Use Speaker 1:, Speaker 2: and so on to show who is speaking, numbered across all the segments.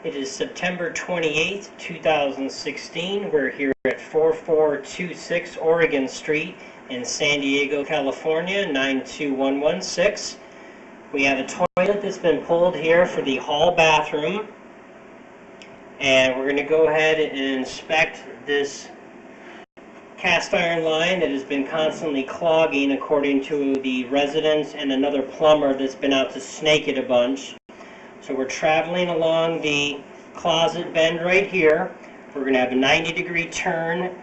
Speaker 1: It is September 28th, 2016. We're here at 4426 Oregon Street in San Diego, California, 92116. We have a toilet that's been pulled here for the hall bathroom. And we're going to go ahead and inspect this cast iron line that has been constantly clogging, according to the residents and another plumber that's been out to snake it a bunch. So we're traveling along the closet bend right here. We're going to have a 90-degree turn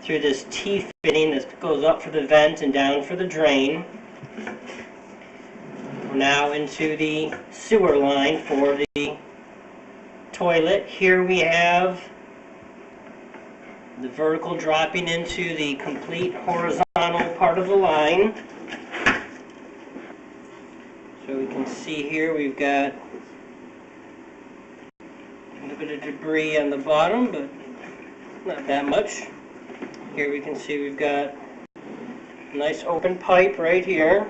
Speaker 1: through this T-fitting that goes up for the vent and down for the drain. We're now into the sewer line for the toilet. Here we have the vertical dropping into the complete horizontal part of the line. So we can see here we've got a little bit of debris on the bottom, but not that much. Here we can see we've got a nice open pipe right here.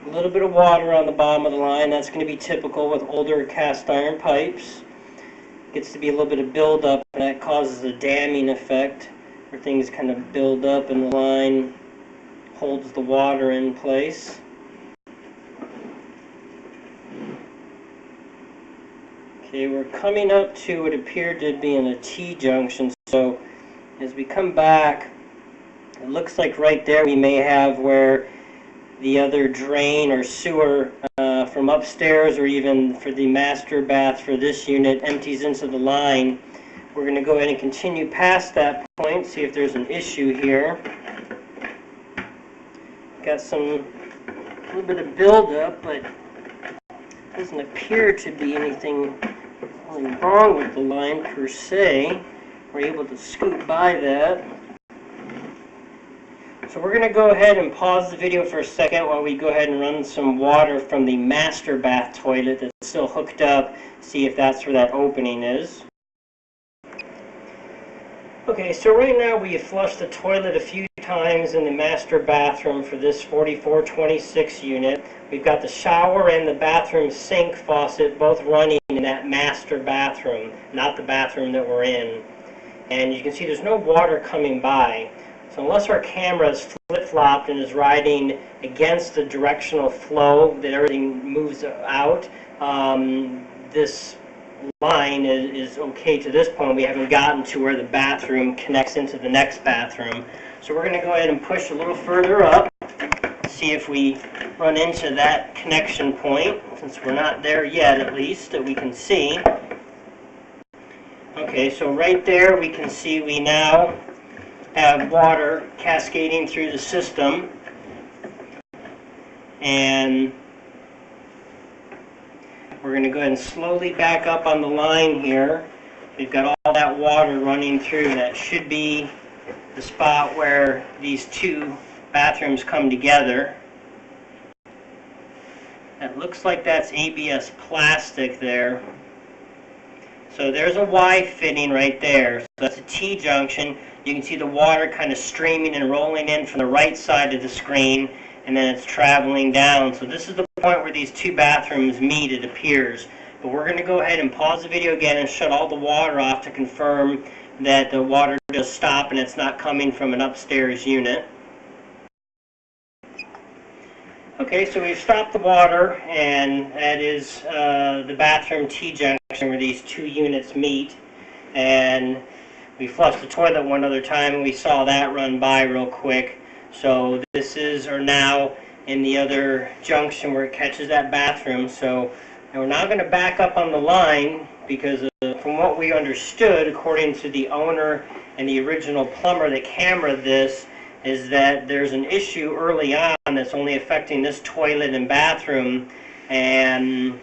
Speaker 1: A little bit of water on the bottom of the line. That's going to be typical with older cast iron pipes. Gets to be a little bit of buildup, and that causes a damming effect where things kind of build up and the line holds the water in place. Okay, we're coming up to what appeared to be in a T-junction, so as we come back, it looks like right there we may have where the other drain or sewer from upstairs, or even for the master bath for this unit, empties into the line. We're going to go ahead and continue past that point, see if there's an issue here. Got a little bit of buildup, but doesn't appear to be anything really wrong with the line per se. We're able to scoot by that. So we're going to go ahead and pause the video for a second while we go ahead and run some water from the master bath toilet that's still hooked up, see if that's where that opening is. Okay, so right now we have flushed the toilet a few times in the master bathroom for this 4426 unit. We've got the shower and the bathroom sink faucet both running in that master bathroom, not the bathroom that we're in. And you can see there's no water coming by. So unless our camera is flip-flopped and is riding against the directional flow that everything moves out, this line is okay to this point. We haven't gotten to where the bathroom connects into the next bathroom. So we're going to go ahead and push a little further up, see if we run into that connection point, since we're not there yet, at least, that we can see. Okay, so right there we can see we now have water cascading through the system, and we're going to go ahead and slowly back up on the line here. We've got all that water running through. That should be the spot where these two bathrooms come together. That looks like that's ABS plastic there. So there's a Y fitting right there. So that's a T-junction. You can see the water kind of streaming and rolling in from the right side of the screen, and then it's traveling down. So this is the point where these two bathrooms meet, it appears. But we're going to go ahead and pause the video again and shut all the water off to confirm that the water does stop and it's not coming from an upstairs unit. Okay, so we've stopped the water, and that is the bathroom T-junction where these two units meet. And we flushed the toilet one other time, and we saw that run by real quick. So this is now in the other junction where it catches that bathroom. So we're now going to back up on the line, because from what we understood, according to the owner and the original plumber that cameraed this, is that there's an issue early on that's only affecting this toilet and bathroom, and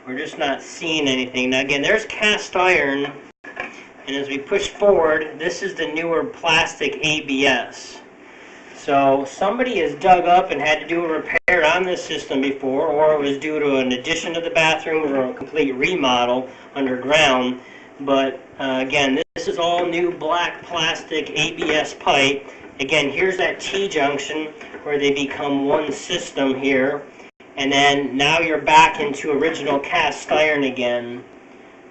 Speaker 1: we're just not seeing anything. Now again, there's cast iron, and as we push forward, this is the newer plastic ABS. So somebody has dug up and had to do a repair on this system before, or it was due to an addition to the bathroom or a complete remodel underground. But again, this is all new black plastic ABS pipe. Again, here's that T-junction where they become one system here. and then now you're back into original cast iron again.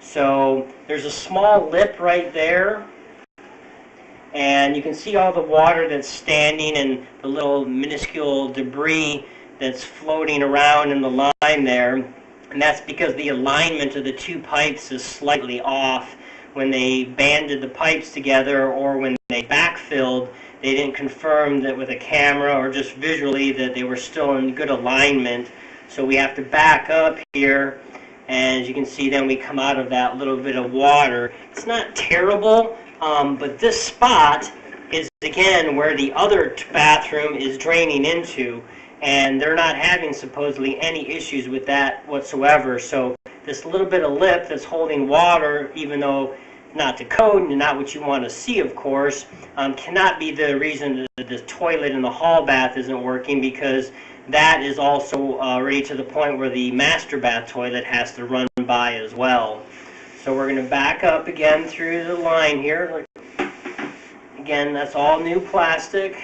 Speaker 1: So there's a small lip right there, and you can see all the water that's standing and the little minuscule debris that's floating around in the line there. And that's because the alignment of the two pipes is slightly off. When they banded the pipes together or when they backfilled, they didn't confirm that with a camera or just visually that they were still in good alignment. So we have to back up here, and as you can see, then we come out of that little bit of water. It's not terrible, but this spot is again where the other bathroom is draining into, and they're not having supposedly any issues with that whatsoever. So this little bit of lip that's holding water, even though not to code and not what you want to see, of course, cannot be the reason that the toilet in the hall bath isn't working, because that is also already to the point where the master bath toilet has to run by as well. So we're going to back up again through the line here. Again, that's all new plastic.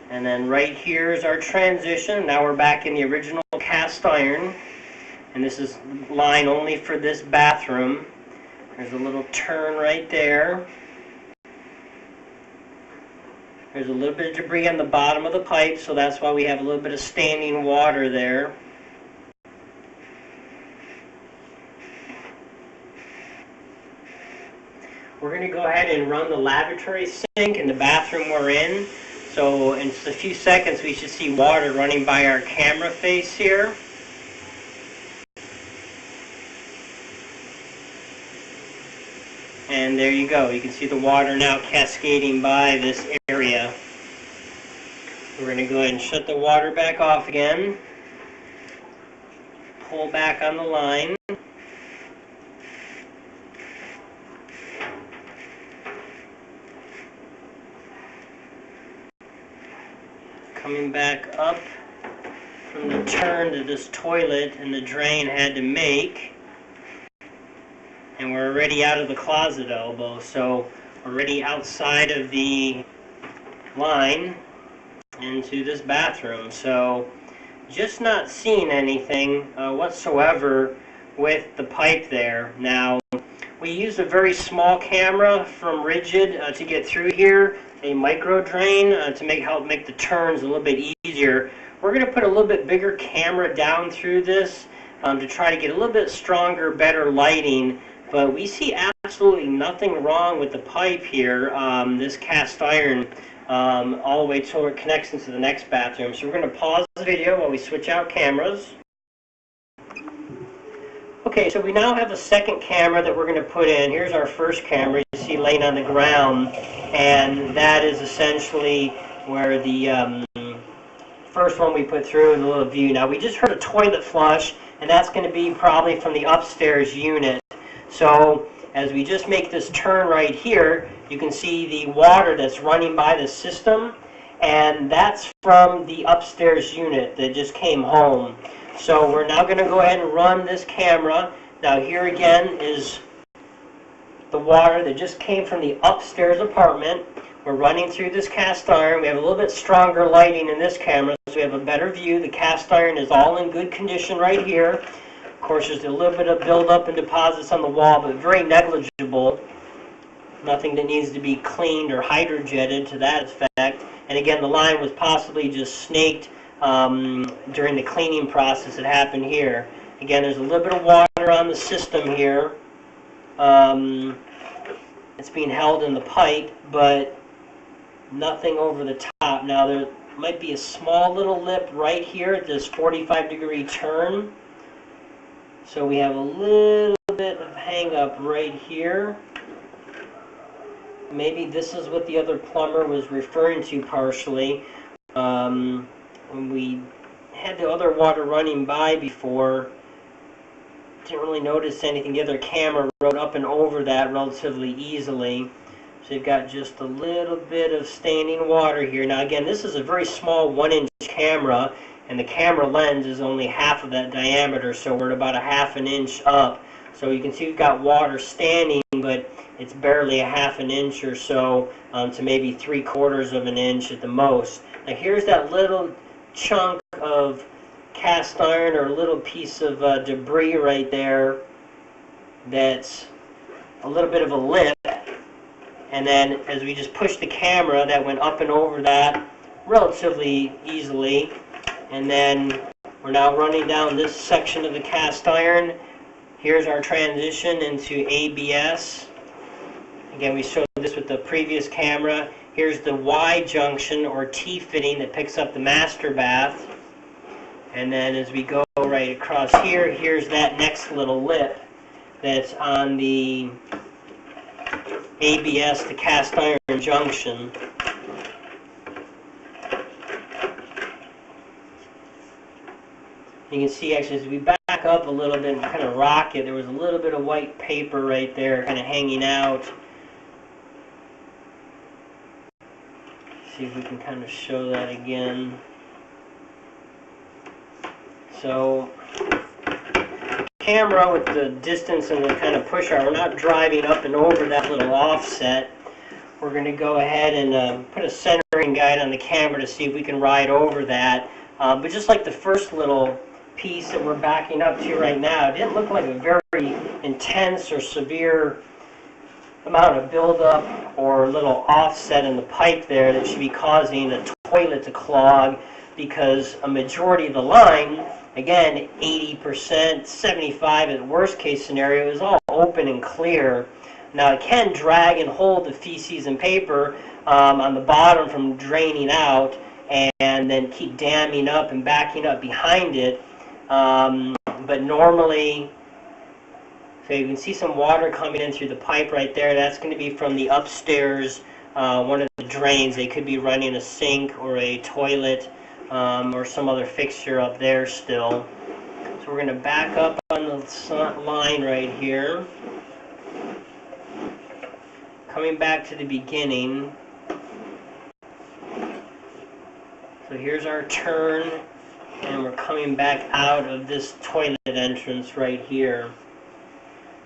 Speaker 1: And then right here is our transition. Now we're back in the original cast iron. And this is line only for this bathroom. There's a little turn right there. There's a little bit of debris on the bottom of the pipe, so that's why we have a little bit of standing water there. We're going to go ahead and run the lavatory sink in the bathroom we're in. So in just a few seconds we should see water running by our camera face here. And there you go. You can see the water now cascading by this area. We're going to go ahead and shut the water back off again. Pull back on the line. Coming back up from the turn that this toilet and the drain had to make. And we're already out of the closet elbow, so we're already outside of the line into this bathroom. So just not seeing anything whatsoever with the pipe there. Now, we used a very small camera from Rigid to get through here, a micro drain to help make the turns a little bit easier. We're going to put a little bit bigger camera down through this to try to get a little bit stronger, better lighting. But we see absolutely nothing wrong with the pipe here, this cast iron, all the way till it connects into the next bathroom. So we're going to pause the video while we switch out cameras. Okay, so we now have a second camera that we're going to put in. Here's our first camera you see laying on the ground, and that is essentially where the first one we put through in the little view. Now we just heard a toilet flush, and that's going to be probably from the upstairs unit. So as we just make this turn right here, you can see the water that's running by the system, and that's from the upstairs unit that just came home. So we're now going to go ahead and run this camera. Now here again is the water that just came from the upstairs apartment. We're running through this cast iron. We have a little bit stronger lighting in this camera, so we have a better view. The cast iron is all in good condition right here. Of course, there's a little bit of buildup and deposits on the wall, but very negligible. Nothing that needs to be cleaned or hydrojetted to that effect. And again, the line was possibly just snaked during the cleaning process that happened here. Again, there's a little bit of water on the system here. It's being held in the pipe, but nothing over the top. Now, there might be a small little lip right here at this 45-degree turn. So we have a little bit of hang up right here. Maybe this is what the other plumber was referring to partially. When we had the other water running by before, didn't really notice anything. The other camera rode up and over that relatively easily. So you've got just a little bit of standing water here. Now again, this is a very small 1-inch camera, and the camera lens is only half of that diameter, so we're at about a ½ an inch up. So you can see we've got water standing, but it's barely a ½ an inch or so to maybe 3/4 of an inch at the most. Now here's that little chunk of cast iron or a little piece of debris right there that's a little bit of a lip, and then as we just pushed the camera, that went up and over that relatively easily. And then we're now running down this section of the cast iron. Here's our transition into ABS. Again, we showed this with the previous camera. Here's the Y junction or T fitting that picks up the master bath. And then as we go right across here, here's that next little lip that's on the ABS, the cast iron junction. You can see actually as we back up a little bit and kind of rock it, there was a little bit of white paper right there kind of hanging out. See if we can kind of show that again. So camera with the distance and the kind of push arm, we're not driving up and over that little offset. We're going to go ahead and put a centering guide on the camera to see if we can ride over that. But just like the first little piece that we're backing up to right now, it didn't look like a very intense or severe amount of buildup or little offset in the pipe there that should be causing a toilet to clog, because a majority of the line, again 80%, 75% at the worst case scenario, is all open and clear. Now it can drag and hold the feces and paper on the bottom from draining out and then keep damming up and backing up behind it. But normally, so you can see some water coming in through the pipe right there. That's going to be from the upstairs, one of the drains. They could be running a sink or a toilet or some other fixture up there still. So we're going to back up on the line right here. Coming back to the beginning. So here's our turn, and we're coming back out of this toilet entrance right here.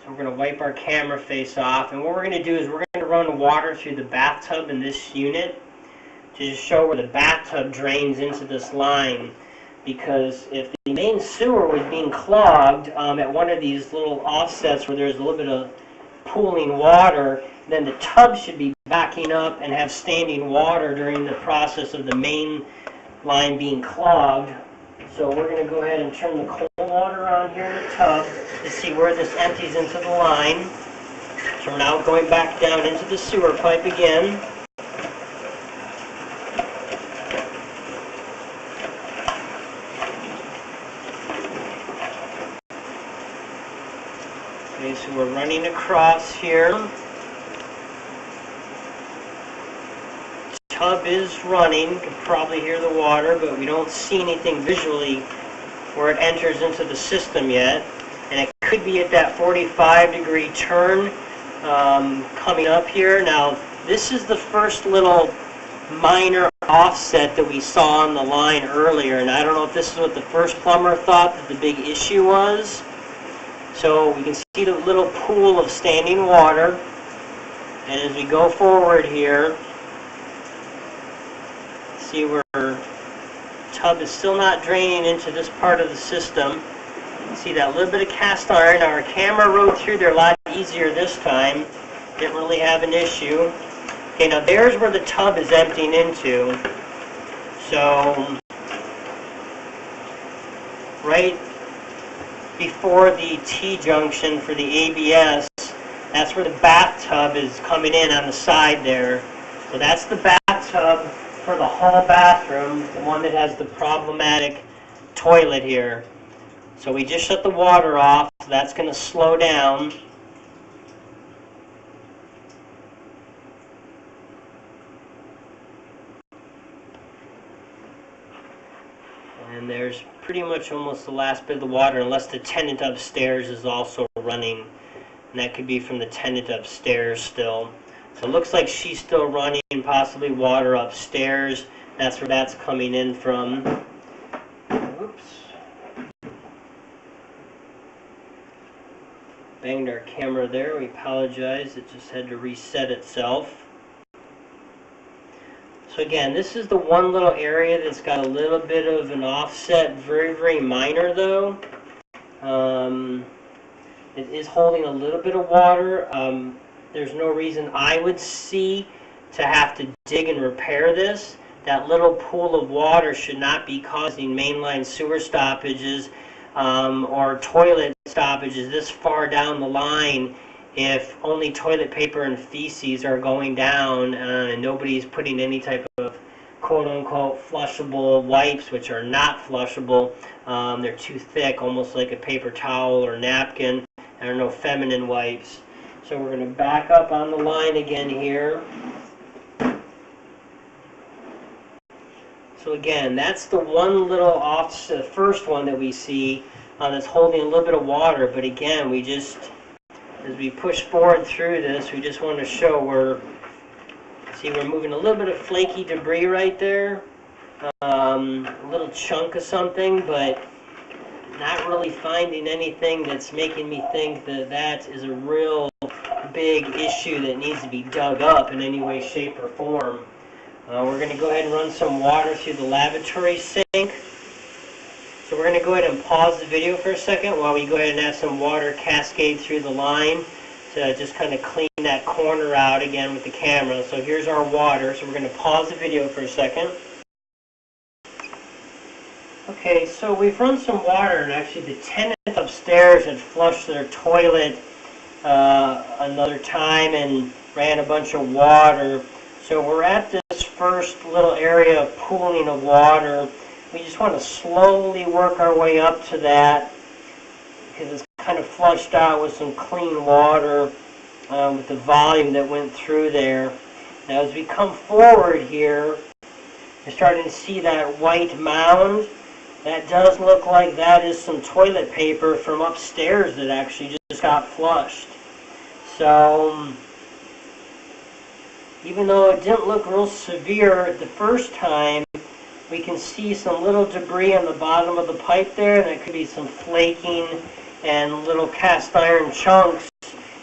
Speaker 1: So we're going to wipe our camera face off, and what we're going to do is we're going to run water through the bathtub in this unit to just show where the bathtub drains into this line. Because if the main sewer was being clogged at one of these little offsets where there's a little bit of pooling water, then the tub should be backing up and have standing water during the process of the main line being clogged. So we're going to go ahead and turn the cold water on here in the tub to see where this empties into the line. So we're now going back down into the sewer pipe again. Okay, so we're running across here. Tub is running. You can probably hear the water, but we don't see anything visually where it enters into the system yet. And it could be at that 45-degree turn coming up here. Now, this is the first little minor offset that we saw on the line earlier, and I don't know if this is what the first plumber thought that the big issue was. So we can see the little pool of standing water, and as we go forward here, see where the tub is still not draining into this part of the system. See that little bit of cast iron. Now our camera rode through there a lot easier this time. Didn't really have an issue. Okay, now there's where the tub is emptying into. So right before the T-junction for the ABS, that's where the bathtub is coming in on the side there. So that's the bathtub for the hall bathroom, the one that has the problematic toilet here. So we just shut the water off, so that's going to slow down. And there's pretty much almost the last bit of the water, unless the tenant upstairs is also running. And that could be from the tenant upstairs still. So it looks like she's still running, possibly water upstairs. That's where that's coming in from. Whoops. Banged our camera there. We apologize. It just had to reset itself. So again, this is the one little area that's got a little bit of an offset, very, very minor though. It is holding a little bit of water. There's no reason I would see to have to dig and repair this. That little pool of water should not be causing mainline sewer stoppages or toilet stoppages this far down the line if only toilet paper and feces are going down and nobody's putting any type of quote-unquote flushable wipes, which are not flushable. They're too thick, almost like a paper towel or napkin. There are no feminine wipes. So we're going to back up on the line again here. So again, that's the one little offset, the first one that we see that's holding a little bit of water. But again, we just, as we push forward through this, we just want to show we're moving a little bit of flaky debris right there. A little chunk of something, but not really finding anything that's making me think that that is a real big issue that needs to be dug up in any way, shape, or form. We're going to go ahead and run some water through the lavatory sink. So we're going to go ahead and pause the video for a second while we go ahead and have some water cascade through the line to just kind of clean that corner out again with the camera. So here's our water. So we're going to pause the video for a second. Okay, so we've run some water, and actually the tenant upstairs had flushed their toilet another time and ran a bunch of water. So we're at this first little area of pooling of water. We just want to slowly work our way up to that because it's kind of flushed out with some clean water with the volume that went through there. Now as we come forward here, you're starting to see that white mound. That does look like that is some toilet paper from upstairs that actually just got flushed. So even though it didn't look real severe the first time, we can see some little debris on the bottom of the pipe there. That could be some flaking and little cast iron chunks.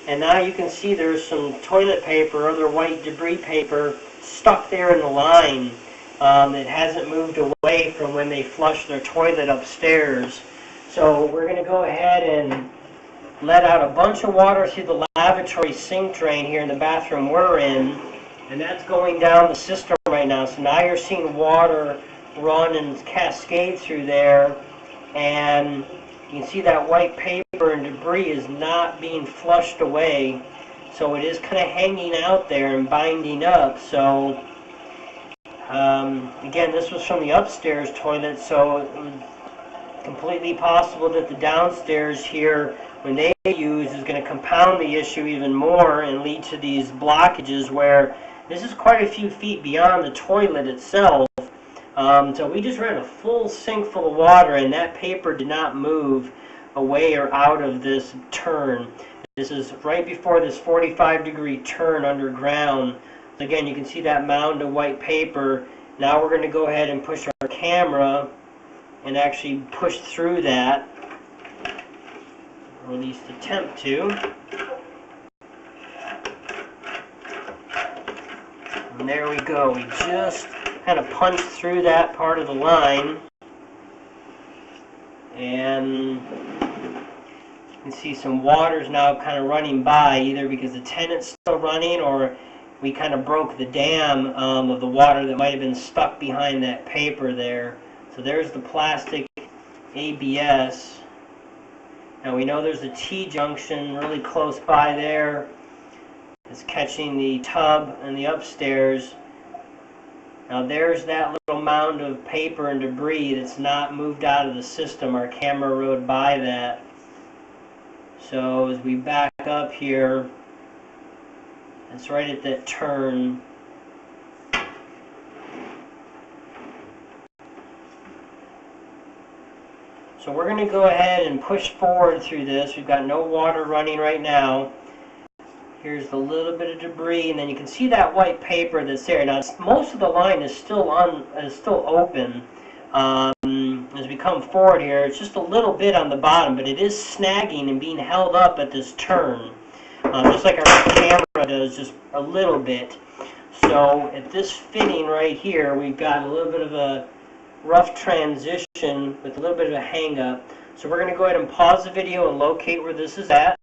Speaker 1: And now you can see there's some toilet paper, other white debris paper, stuck there in the line that hasn't moved away from when they flushed their toilet upstairs. So we're going to go ahead and let out a bunch of water through the lavatory sink drain here in the bathroom we're in. And that's going down the system right now. So now you're seeing water run and cascade through there. And you can see that white paper and debris is not being flushed away. So it is kind of hanging out there and binding up. So again, this was from the upstairs toilet. So it was completely possible that the downstairs here, when they use, is going to compound the issue even more and lead to these blockages where this is quite a few feet beyond the toilet itself. So we just ran a full sink full of water, and that paper did not move away or out of this turn. This is right before this 45-degree turn underground. So again, you can see that mound of white paper. Now we're going to go ahead and push our camera and actually push through that, or at least attempt to. And there we go. We just kind of punched through that part of the line. And you can see some water's now kind of running by, either because the tenant's still running or we kind of broke the dam of the water that might have been stuck behind that paper there. So there's the plastic ABS. Now we know there's a T-junction really close by there. It's catching the tub and the upstairs. Now there's that little mound of paper and debris that's not moved out of the system. Our camera rode by that. So as we back up here, it's right at that turn. So we're going to go ahead and push forward through this. We've got no water running right now. Here's the little bit of debris, and then you can see that white paper that's there. Now, most of the line is still open. As we come forward here, it's just a little bit on the bottom, but it is snagging and being held up at this turn, just like our camera does, just a little bit. So at this fitting right here, we've got a little bit of a rough transition with a little bit of a hang up. So we're going to go ahead and pause the video and locate where this is at.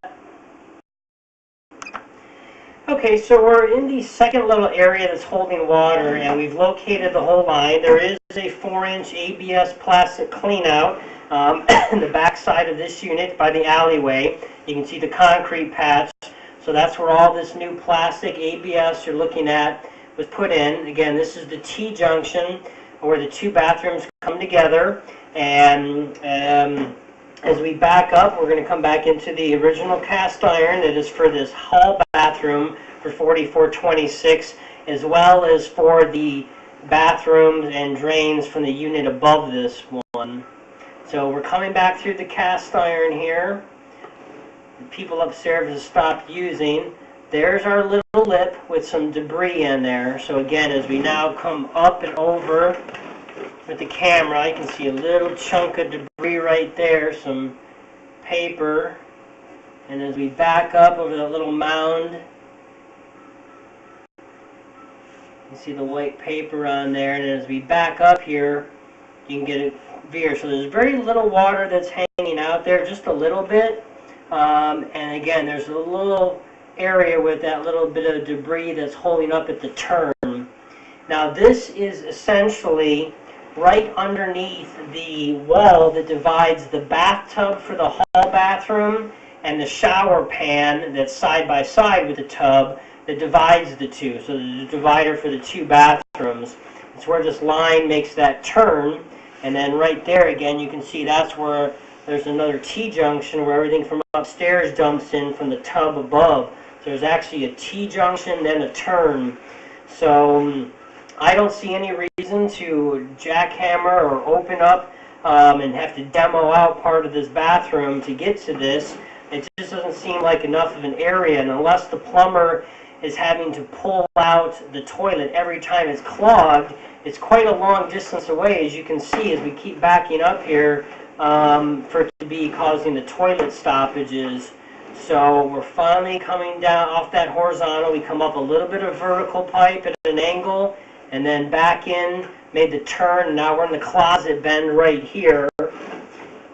Speaker 1: Okay, so we're in the second little area that's holding water, and we've located the whole line. There is a 4-inch ABS plastic cleanout in the back side of this unit by the alleyway. You can see the concrete patch. So that's where all this new plastic ABS you're looking at was put in. Again, this is the T-junction where the two bathrooms come together. And as we back up, we're going to come back into the original cast iron that is for this hall bathroom for 4426, as well as for the bathrooms and drains from the unit above this one. So we're coming back through the cast iron here. The people upstairs have stopped using. There's our little lip with some debris in there. So again, as we now come up and over with the camera, you can see a little chunk of debris right there, some paper. And as we back up over the little mound, you see the white paper on there. And as we back up here, you can get a veer. So there's very little water that's hanging out there, just a little bit. And again, there's a little area with that little bit of debris that's holding up at the turn. Now this is essentially right underneath the wall that divides the bathtub for the hall bathroom and the shower pan that's side by side with the tub that divides the two. So there's a divider for the two bathrooms. It's where this line makes that turn. And then right there again, you can see that's where there's another T-junction where everything from upstairs dumps in from the tub above. So there's actually a T-junction, then a turn. So I don't see any reason to jackhammer or open up and have to demo out part of this bathroom to get to this. It just doesn't seem like enough of an area, and unless the plumber is having to pull out the toilet every time it's clogged, it's quite a long distance away, as you can see as we keep backing up here, for it to be causing the toilet stoppages. So we're finally coming down off that horizontal. We come up a little bit of vertical pipe at an angle, and then back in, made the turn, and now we're in the closet bend right here.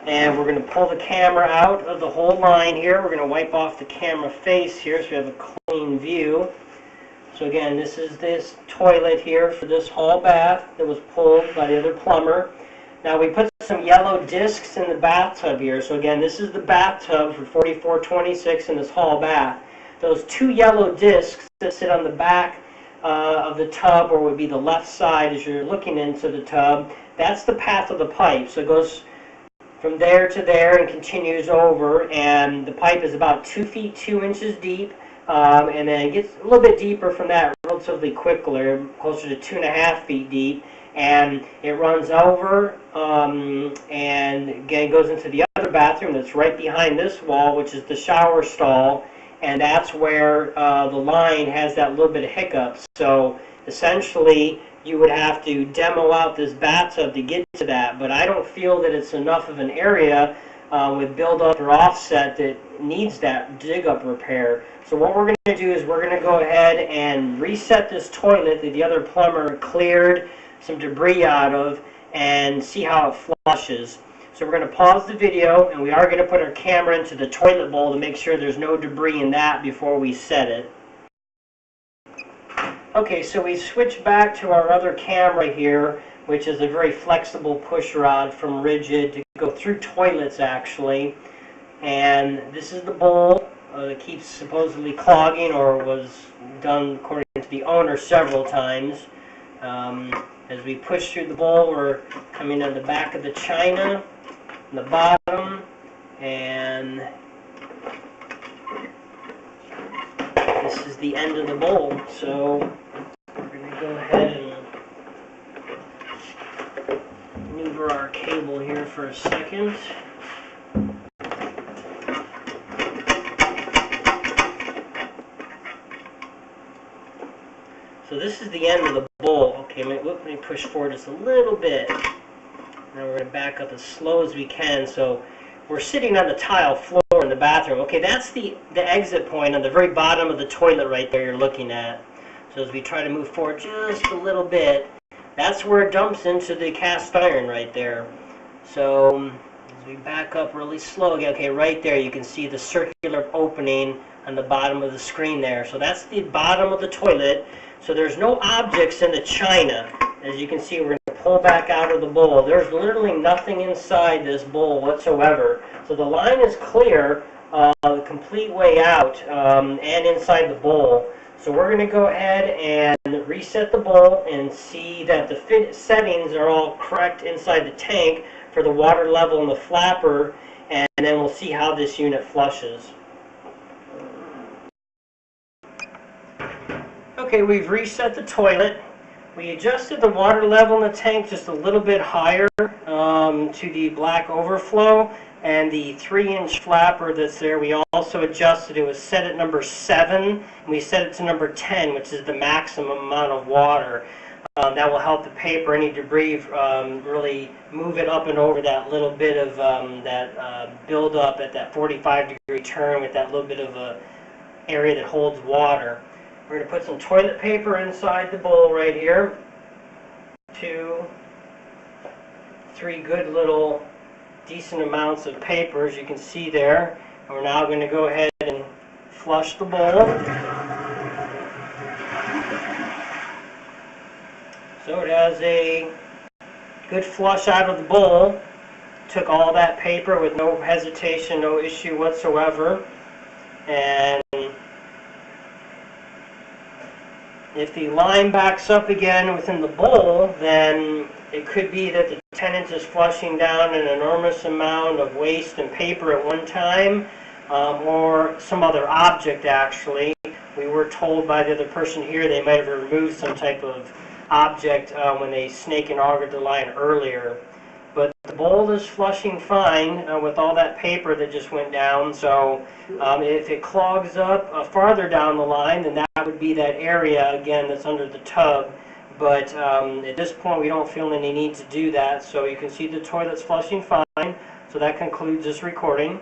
Speaker 1: And we're going to pull the camera out of the whole line here. We're going to wipe off the camera face here so we have a clean view. So again, this is this toilet here for this hall bath that was pulled by the other plumber. Now we put some yellow discs in the bathtub here. So again, this is the bathtub for 4426 in this hall bath. Those two yellow discs that sit on the back of the tub, or would be the left side as you're looking into the tub, that's the path of the pipe. So it goes from there to there and continues over, and the pipe is about 2 feet 2 inches deep, and then it gets a little bit deeper from that relatively quickly, closer to 2.5 feet deep, and it runs over and again goes into the other bathroom that's right behind this wall, which is the shower stall, and that's where the line has that little bit of hiccup. So essentially you would have to demo out this bathtub to get to that, but I don't feel that it's enough of an area with build-up or offset that needs that dig-up repair. So what we're going to do is we're going to go ahead and reset this toilet that the other plumber cleared some debris out of and see how it flushes. So we're going to pause the video, and we are going to put our camera into the toilet bowl to make sure there's no debris in that before we set it. Okay, so we switch back to our other camera here, which is a very flexible push rod from Rigid to go through toilets actually. And this is the bowl that keeps supposedly clogging, or was done according to the owner several times. As we push through the bowl, we're coming on the back of the china, the bottom, and this is the end of the bowl. So we're going to go ahead and maneuver our cable here for a second. So this is the end of the bowl. Okay, let me push forward just a little bit. Now we're going to back up as slow as we can. So we're sitting on the tile floor in the bathroom. Okay, that's the exit point on the very bottom of the toilet right there you're looking at. So as we try to move forward just a little bit, that's where it dumps into the cast iron right there. So as we back up really slow again, okay, right there you can see the circular opening on the bottom of the screen there. So that's the bottom of the toilet. So there's no objects in the china. As you can see, we're going to pull back out of the bowl. There's literally nothing inside this bowl whatsoever. So the line is clear the complete way out and inside the bowl. So we're going to go ahead and reset the bowl and see that the settings are all correct inside the tank for the water level and the flapper, and then we'll see how this unit flushes. Okay, we've reset the toilet. We adjusted the water level in the tank just a little bit higher to the black overflow, and the 3-inch flapper that's there, we also adjusted. It was set at number 7, and we set it to number 10, which is the maximum amount of water. That will help the paper, any debris, really move it up and over that little bit of that build up at that 45-degree turn with that little bit of a area that holds water. We're going to put some toilet paper inside the bowl right here. 2, 3 good little decent amounts of paper, as you can see there. And we're now going to go ahead and flush the bowl. So it has a good flush out of the bowl. Took all that paper with no hesitation, no issue whatsoever. And if the line backs up again within the bowl, then it could be that the tenant is flushing down an enormous amount of waste and paper at one time, or some other object actually. We were told by the other person here they might have removed some type of object when they snake and augered the line earlier. But the bowl is flushing fine with all that paper that just went down. So if it clogs up farther down the line, then that would be that area again that's under the tub. But at this point we don't feel any need to do that. So you can see the toilet's flushing fine. So that concludes this recording.